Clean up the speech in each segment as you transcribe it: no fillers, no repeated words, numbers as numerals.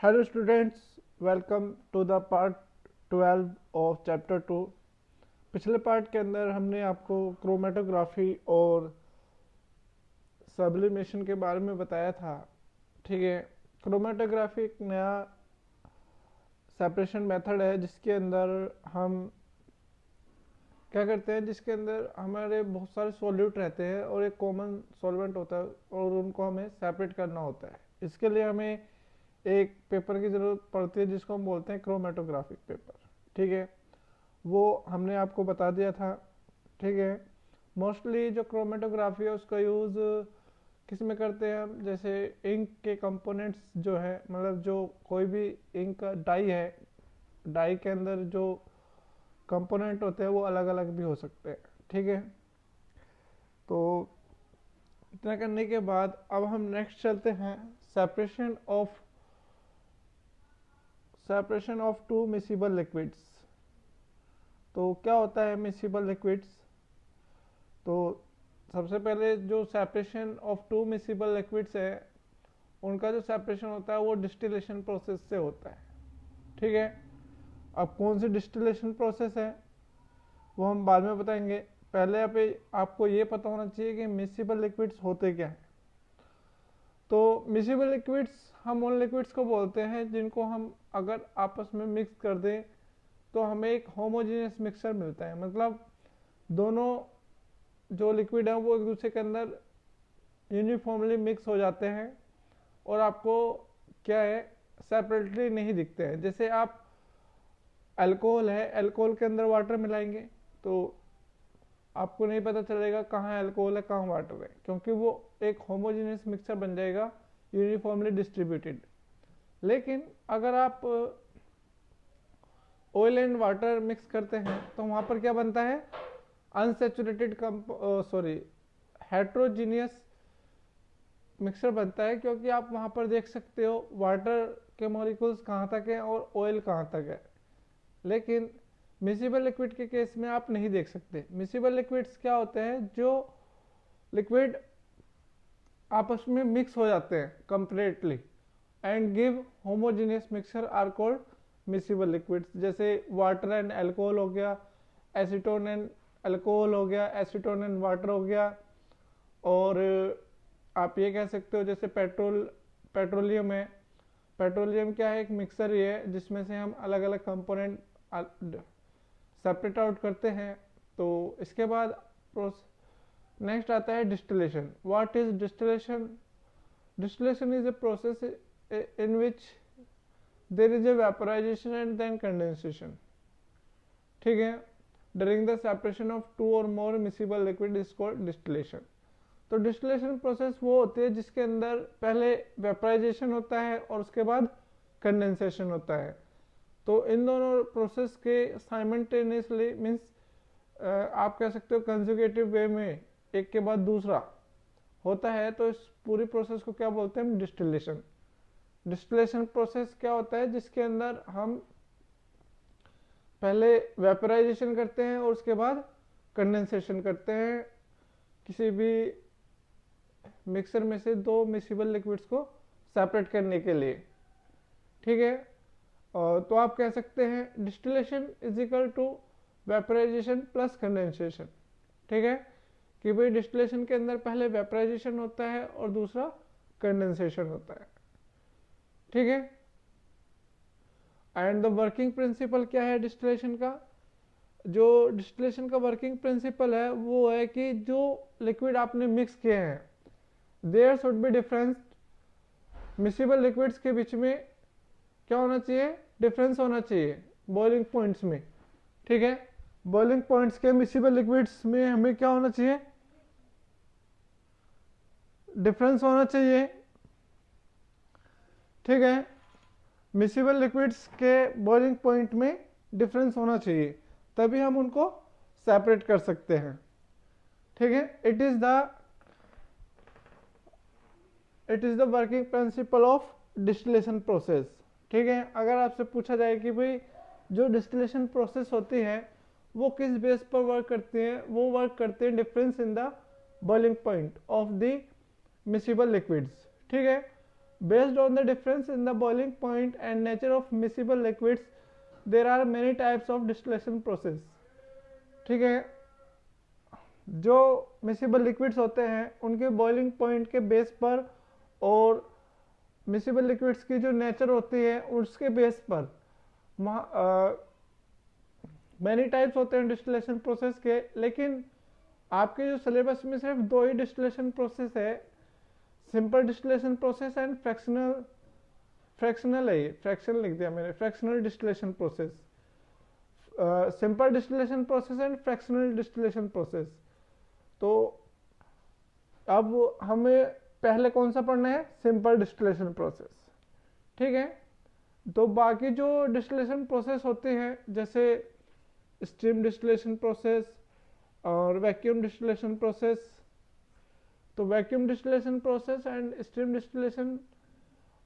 Hello students, welcome to the part 12 of chapter 2। पिछले part के अंदर हमने आपको क्रोमेटोग्राफी और सब्लिमेशन के बारे में बताया था। ठीक है, क्रोमेटोग्राफी एक नया सेपरेशन मेथड है जिसके अंदर हम क्या करते हैं, जिसके अंदर हमारे बहुत सारे सॉल्यूट रहते हैं और एक कॉमन सॉल्वेंट होता है और उनको हमें सेपरेट करना होता है। इसके लिए हमें एक पेपर की ज़रूरत पड़ती है जिसको हम बोलते हैं क्रोमेटोग्राफिक पेपर। ठीक है, वो हमने आपको बता दिया था। ठीक है, मोस्टली जो क्रोमेटोग्राफी है उसका यूज़ किस में करते हैं हम, जैसे इंक के कंपोनेंट्स जो है, मतलब जो कोई भी इंक का डाई है, डाई के अंदर जो कंपोनेंट होते हैं वो अलग अलग भी हो सकते हैं। ठीक है, तो इतना करने के बाद अब हम नेक्स्ट चलते हैं separation of two miscible liquids. तो क्या होता है मिसिबल लिक्विड्स? तो सबसे पहले जो separation of two miscible liquids है उनका जो सेपरेशन होता है वो डिस्टिलेशन प्रोसेस से होता है। ठीक है, अब कौन सी डिस्टिलेशन प्रोसेस है वो हम बाद में बताएंगे। पहले आपको ये पता होना चाहिए कि मिसिबल लिक्विड्स होते क्या हैं। तो मिसिबल लिक्विड्स हम उन लिक्विड्स को बोलते हैं जिनको हम अगर आपस में मिक्स कर दें तो हमें एक होमोजेनियस मिक्सचर मिलता है। मतलब दोनों जो लिक्विड हैं वो एक दूसरे के अंदर यूनिफॉर्मली मिक्स हो जाते हैं और आपको क्या है, सेपरेटली नहीं दिखते हैं। जैसे आप अल्कोहल है, अल्कोहल के अंदर वाटर मिलाएंगे तो आपको नहीं पता चलेगा कहाँ अल्कोहल है कहाँ वाटर है, क्योंकि वो एक होमोजेनियस मिक्सचर बन जाएगा, यूनिफॉर्मली डिस्ट्रीब्यूटेड। लेकिन अगर आप ऑयल एंड वाटर मिक्स करते हैं तो वहाँ पर क्या बनता है, अनसेचुरेटेड हेट्रोजीनियस मिक्सचर बनता है, क्योंकि आप वहाँ पर देख सकते हो वाटर के मॉलिक्यूल्स कहाँ तक है और ऑयल कहाँ तक है। लेकिन मिसिबल लिक्विड के केस में आप नहीं देख सकते। मिसिबल लिक्विड्स क्या होते हैं, जो लिक्विड आपस में मिक्स हो जाते हैं completely and give homogeneous mixture are called miscible liquids. जैसे वाटर एंड अल्कोहल हो गया, एसीटोन एंड अल्कोहल हो गया, एसीटोन एंड वाटर हो गया। और आप ये कह सकते हो जैसे पेट्रोलियम है। पेट्रोलियम क्या है, एक मिक्सर ही है जिसमें से हम अलग अलग कंपोनेंट सेपरेट आउट करते हैं। तो इसके बाद नेक्स्ट आता है distillation. What is distillation? Distillation is a process in which there is a vaporization and then condensation. ठीक है, during the separation of two or more miscible liquid is called distillation. तो डिस्टिलेशन प्रोसेस वो होती है जिसके अंदर पहले vaporisation होता है और उसके बाद कंडेंसेशन होता है। तो इन दोनों प्रोसेस के साइमल्टेनियसली मीन्स आप कह सकते हो कंजुगेटिव वे में एक के बाद दूसरा होता है। तो इस पूरी प्रोसेस को क्या बोलते हैं हम, डिस्टिलेशन। डिस्टिलेशन प्रोसेस क्या होता है, जिसके अंदर हम पहले वेपराइजेशन करते हैं और उसके बाद कंडेंसेशन करते हैं किसी भी मिक्सर में से दो मिसिबल लिक्विड्स को सेपरेट करने के लिए। ठीक है, तो आप कह सकते हैं distillation is equal to vaporisation plus condensation. ठीक है, कि भाई डिस्टिलेशन के अंदर पहले वेपराइजेशन होता है और दूसरा कंडेंसेशन होता है। ठीक है, एंड द वर्किंग प्रिंसिपल क्या है डिस्टिलेशन का? जो डिस्टिलेशन का वर्किंग प्रिंसिपल है वो है कि जो लिक्विड आपने मिक्स किए हैं there should be difference. Miscible liquids के बीच में क्या होना चाहिए, डिफरेंस होना चाहिए बॉइलिंग पॉइंट्स में। ठीक है, बॉइलिंग पॉइंट्स के मिसिबल लिक्विड्स में हमें क्या होना चाहिए, डिफरेंस होना चाहिए। ठीक है, मिसिबल लिक्विड्स के बॉइलिंग पॉइंट में डिफरेंस होना चाहिए, तभी हम उनको सेपरेट कर सकते हैं। ठीक है, it is the working principle of distillation process. ठीक है, अगर आपसे पूछा जाए कि भाई जो डिस्टिलेशन प्रोसेस होती है वो किस बेस पर वर्क करती है, वो वर्क करते हैं difference in the boiling point of the miscible liquids. ठीक है, Based on the difference in the boiling point and nature of miscible liquids, there are many types of distillation process. ठीक है, जो मिसिबल लिक्विड्स होते हैं उनके boiling point के base पर और मिसिबल लिक्विड्स की जो नेचर होती है उसके बेस पर मैनी टाइप्स होते हैं डिस्टिलेशन प्रोसेस के। लेकिन आपके जो सिलेबस में सिर्फ दो ही डिस्टिलेशन प्रोसेस है, simple distillation process and fractional है, ये फ्रैक्शनल लिख दिया मैंने, fractional distillation process, simple distillation process and fractional distillation process. तो अब हमें पहले कौन सा पढ़ना है, सिंपल डिस्टिलेशन प्रोसेस। ठीक है, तो बाकी जो डिस्टिलेशन प्रोसेस होते हैं जैसे स्टीम डिस्टिलेशन प्रोसेस और वैक्यूम डिस्टिलेशन प्रोसेस, तो vacuum distillation process and steam distillation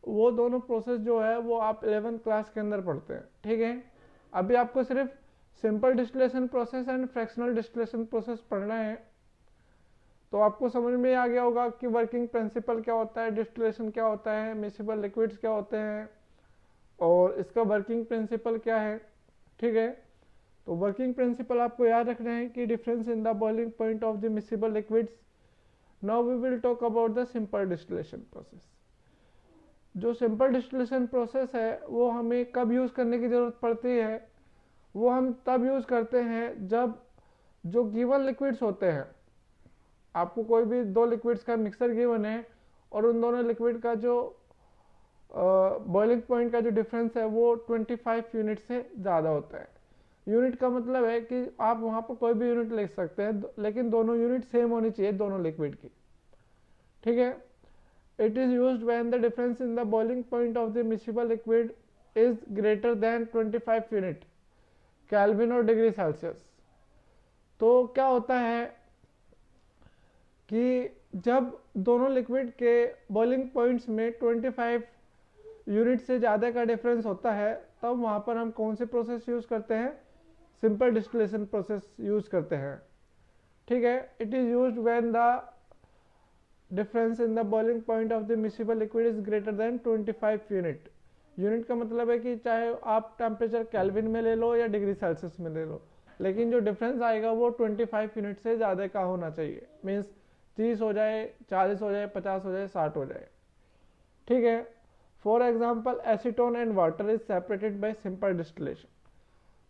वो दोनों प्रोसेस जो है वो आप 11th क्लास के अंदर पढ़ते हैं। ठीक है, अभी आपको सिर्फ simple distillation process and fractional distillation process पढ़ना है। तो आपको समझ में आ गया होगा कि वर्किंग प्रिंसिपल क्या होता है, डिस्टिलेशन क्या होता है, मिसिबल लिक्विड्स क्या होते हैं और इसका वर्किंग प्रिंसिपल क्या है। ठीक है, तो वर्किंग प्रिंसिपल आपको याद रखना है कि difference in the boiling point of the miscible liquids. Now we will talk about the simple distillation process. जो सिंपल डिस्टिलेशन प्रोसेस है वो हमें कब यूज़ करने की ज़रूरत पड़ती है, वो हम तब यूज़ करते हैं जब जो गिवन लिक्विड्स होते हैं, आपको कोई भी दो लिक्विड्स का मिक्सर गिवन है और उन दोनों लिक्विड का जो बॉइलिंग पॉइंट का जो डिफरेंस है वो 25 यूनिट से ज़्यादा होता है। यूनिट का मतलब है कि आप वहाँ पर कोई भी यूनिट लिख सकते हैं, लेकिन दोनों यूनिट सेम होनी चाहिए दोनों लिक्विड की। ठीक है, it is used when the difference in the boiling point of the miscible liquid is greater than 25 unit kelvin और डिग्री सेल्सियस। तो क्या होता है कि जब दोनों लिक्विड के बॉइलिंग पॉइंट्स में 25 यूनिट से ज़्यादा का डिफरेंस होता है तब वहाँ पर हम कौन से प्रोसेस यूज़ करते हैं, सिंपल डिस्टिलेशन प्रोसेस यूज़ करते हैं। ठीक है, it is used when the difference in the boiling point of the miscible liquid is greater than 25 unit. Unit का मतलब है कि चाहे आप टेम्परेचर केल्विन में ले लो या डिग्री सेल्सियस में ले लो, लेकिन जो डिफरेंस आएगा वो 25 यूनिट से ज़्यादा का होना चाहिए। मीन्स 30 हो जाए, 40 हो जाए, 50 हो जाए, 60 हो जाए। ठीक है, for example acetone and water is separated by simple distillation.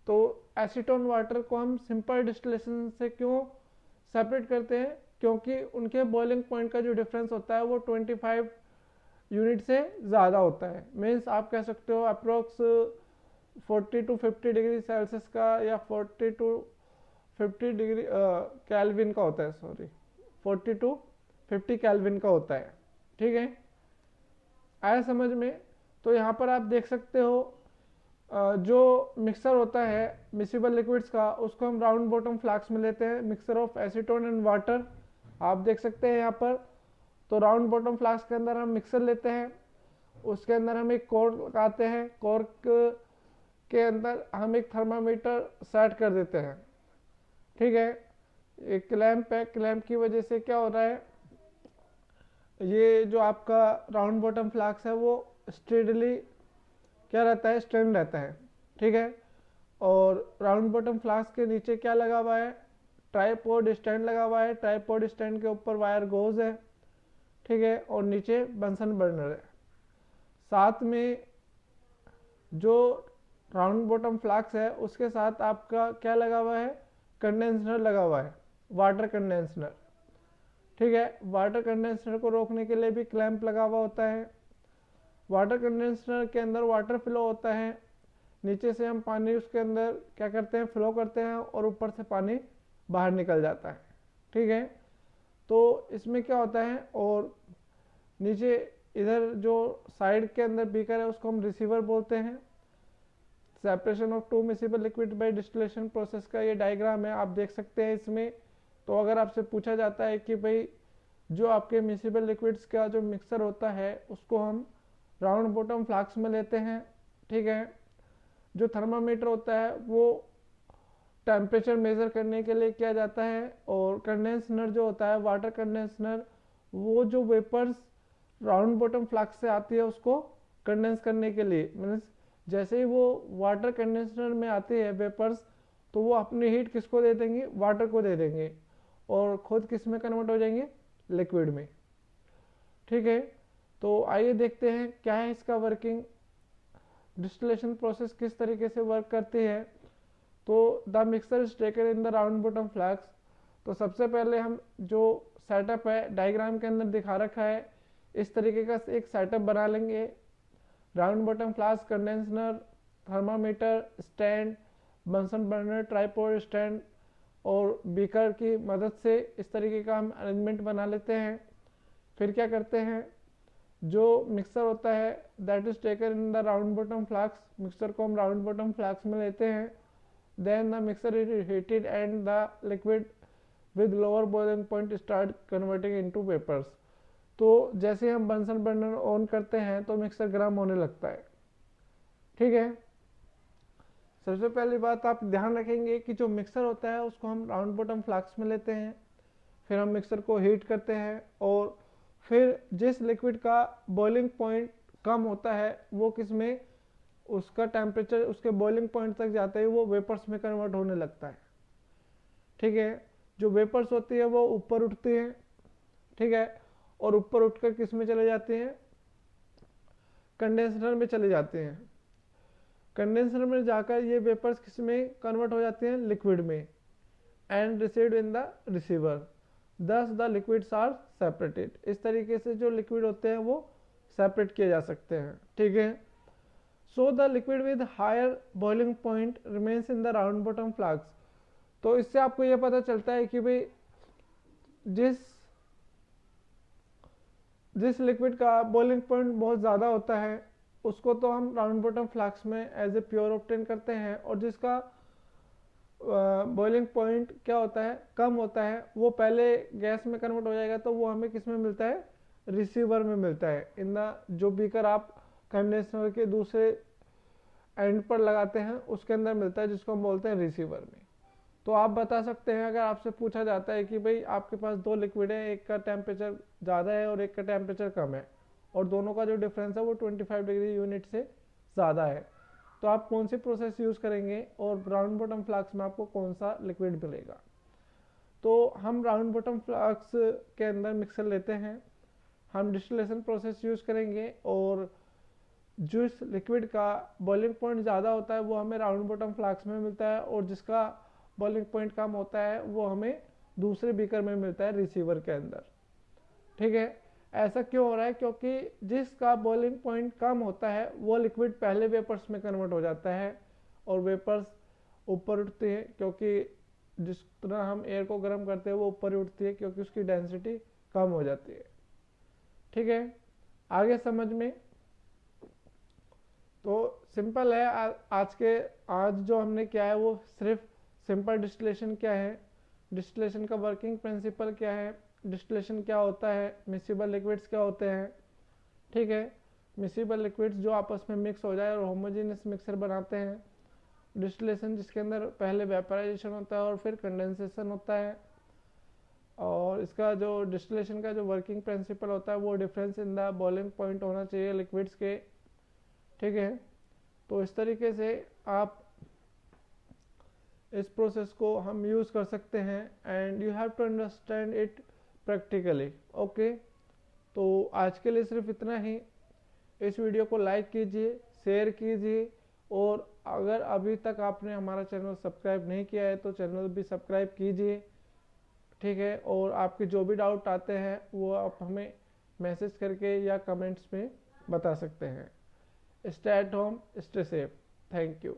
तो एसीटोन वाटर को हम सिंपल डिस्टिलेशन से क्यों सेपरेट करते हैं, क्योंकि उनके बॉइलिंग पॉइंट का जो डिफरेंस होता है वो 25 यूनिट से ज़्यादा होता है। मीन्स आप कह सकते हो अप्रोक्स 40 to 50 डिग्री सेल्सियस का या 40 to 50 डिग्री केल्विन का होता है, सॉरी 40 to 50 केल्विन का होता है। ठीक है, आया समझ में। तो यहाँ पर आप देख सकते हो जो मिक्सर होता है मिसिबल लिक्विड्स का उसको हम राउंड बॉटम फ्लास्क में लेते हैं, mixer of acetone and water. आप देख सकते हैं यहाँ पर, तो राउंड बॉटम फ्लास्क के अंदर हम मिक्सर लेते हैं, उसके अंदर हम एक कॉर्क लगाते हैं, कॉर्क के अंदर हम एक थर्मामीटर सेट कर देते हैं। ठीक है, एक क्लैंप है, क्लैंप की वजह से क्या हो रहा है, ये जो आपका राउंड बॉटम फ्लास्क है वो स्टेडली क्या रहता है, स्टैंड रहता है। ठीक है, और राउंड बॉटम फ्लास्क के नीचे क्या लगा हुआ है, ट्राइपॉड स्टैंड लगा हुआ है, ट्राइपॉड स्टैंड के ऊपर वायर गोज है। ठीक है, और नीचे बंसन बर्नर है। साथ में जो राउंड बॉटम फ्लास्क है उसके साथ आपका क्या लगा हुआ है, कंडेंसर लगा हुआ है, वाटर कंडेंसर। ठीक है, वाटर कंडेंसर को रोकने के लिए भी क्लैंप लगा हुआ होता है। वाटर कंडेंसर के अंदर वाटर फ्लो होता है, नीचे से हम पानी उसके अंदर क्या करते हैं, फ्लो करते हैं और ऊपर से पानी बाहर निकल जाता है। ठीक है, तो इसमें क्या होता है, और नीचे इधर जो साइड के अंदर बीकर है उसको हम रिसीवर बोलते हैं। Separation of two miscible liquid bye distillation process का ये डायग्राम है, आप देख सकते हैं इसमें। तो अगर आपसे पूछा जाता है कि भाई जो आपके मिसिबल लिक्विड्स का जो मिक्सर होता है उसको हम राउंड बॉटम फ्लास्क में लेते हैं। ठीक है, जो थर्मामीटर होता है वो टेम्परेचर मेज़र करने के लिए किया जाता है, और कंडेंसर जो होता है वाटर कंडेंसर वो जो वेपर्स राउंड बॉटम फ्लास्क से आती है उसको कंडेंस करने के लिए। मीन्स जैसे ही वो वाटर कंडेंसर में आते हैं वेपर्स, तो वो अपनी हीट किसको दे देंगे, वाटर को दे देंगे, और खुद किस में कन्वर्ट हो जाएंगे, लिक्विड में। ठीक है, तो आइए देखते हैं क्या है इसका वर्किंग, डिस्टिलेशन प्रोसेस किस तरीके से वर्क करती है। तो the mixer is taken in the round bottom flask. तो सबसे पहले हम जो सेटअप है डायग्राम के अंदर दिखा रखा है, इस तरीके का एक सेटअप बना लेंगे। Round bottom flask, condenser, thermometer stand, Bunsen burner, tripod stand और बीकर की मदद से इस तरीके का हम अरेंजमेंट बना लेते हैं। फिर क्या करते हैं, जो मिक्सर होता है that is taken in the round bottom flask, mixer को हम राउंड बॉटम फ्लास्क में लेते हैं। Then the mixer is heated and the liquid with lower boiling point start converting into vapours. तो जैसे हम बंसन बर्नर ऑन करते हैं तो मिक्सर गर्म होने लगता है। ठीक है, सबसे पहली बात आप ध्यान रखेंगे कि जो मिक्सर होता है उसको हम राउंड बॉटम फ्लास्क में लेते हैं, फिर हम मिक्सर को हीट करते हैं, और फिर जिस लिक्विड का बॉइलिंग पॉइंट कम होता है वो किस में, उसका टेम्परेचर उसके बॉइलिंग पॉइंट तक जाते ही वो वेपर्स में कन्वर्ट होने लगता है। ठीक है, जो वेपर्स होती है वो ऊपर उठती हैं, ठीक है, और ऊपर उठकर किस में चले जाते हैं, कंडेंसर में चले जाते हैं। कंडेंसर में जाकर ये वेपर्स किस में कन्वर्ट हो जाते हैं, लिक्विड में, and received in the receiver, दस द लिक्विड्स आर सेपरेटेड। इस तरीके से जो लिक्विड होते हैं वो सेपरेट किए जा सकते हैं। ठीक है, so the liquid with higher boiling point remains in the round bottom flask. तो इससे आपको ये पता चलता है कि भाई जिस लिक्विड का बॉइलिंग पॉइंट बहुत ज़्यादा होता है उसको तो हम राउंड बॉटम फ्लास्क में एज ए प्योर ऑब्टेन करते हैं, और जिसका बॉइलिंग पॉइंट क्या होता है, कम होता है, वो पहले गैस में कन्वर्ट हो जाएगा, तो वो हमें किस में मिलता है, रिसीवर में मिलता है। इन द जो बीकर आप कंडेंसर के दूसरे एंड पर लगाते हैं उसके अंदर मिलता है, जिसको हम बोलते हैं रिसीवर में। तो आप बता सकते हैं, अगर आपसे पूछा जाता है कि भाई आपके पास दो लिक्विड है, एक का टेम्परेचर ज़्यादा है और एक का टेम्परेचर कम है, और दोनों का जो डिफरेंस है वो 25 डिग्री यूनिट से ज़्यादा है, तो आप कौन सी प्रोसेस यूज़ करेंगे और राउंड बॉटम फ्लास्क में आपको कौन सा लिक्विड मिलेगा। तो हम राउंड बॉटम फ्लास्क के अंदर मिक्सर लेते हैं, हम डिस्टिलेशन प्रोसेस यूज़ करेंगे, और जिस लिक्विड का बॉइलिंग पॉइंट ज़्यादा होता है वो हमें राउंड बॉटम फ्लास्क में मिलता है, और जिसका बॉइलिंग पॉइंट कम होता है वो हमें दूसरे बीकर में मिलता है, रिसीवर के अंदर। ठीक है, ऐसा क्यों हो रहा है, क्योंकि जिसका बॉइलिंग पॉइंट कम होता है वो लिक्विड पहले वेपर्स में कन्वर्ट हो जाता है, और वेपर्स ऊपर उठते हैं, क्योंकि जिस तरह हम एयर को गर्म करते हैं वो ऊपर ही उठती है, क्योंकि उसकी डेंसिटी कम हो जाती है। ठीक है, आगे समझ में। तो सिंपल है, आज जो हमने किया है वो सिर्फ सिंपल डिस्टिलेशन क्या है, डिस्टिलेशन का वर्किंग प्रिंसिपल क्या है, डिस्टिलेशन क्या होता है, मिक्सिबल लिक्विड्स क्या होते हैं। ठीक है, मिक्सिबल लिक्विड्स जो आपस में मिक्स हो जाए और होमोजेनियस मिक्सर बनाते हैं। डिस्टिलेशन जिसके अंदर पहले वेपराइजेशन होता है और फिर कंडेंसेशन होता है, और इसका जो डिस्टिलेशन का जो वर्किंग प्रिंसिपल होता है वो difference in the boiling point होना चाहिए लिक्विड्स के। ठीक है, तो इस तरीके से आप इस प्रोसेस को हम यूज़ कर सकते हैं, and you have to understand it practically. Okay, तो आज के लिए सिर्फ इतना ही। इस वीडियो को लाइक कीजिए, शेयर कीजिए, और अगर अभी तक आपने हमारा चैनल सब्सक्राइब नहीं किया है तो चैनल भी सब्सक्राइब कीजिए। ठीक है, और आपके जो भी डाउट आते हैं वो आप हमें मैसेज करके या कमेंट्स में बता सकते हैं। Stay at home, stay safe. Thank you.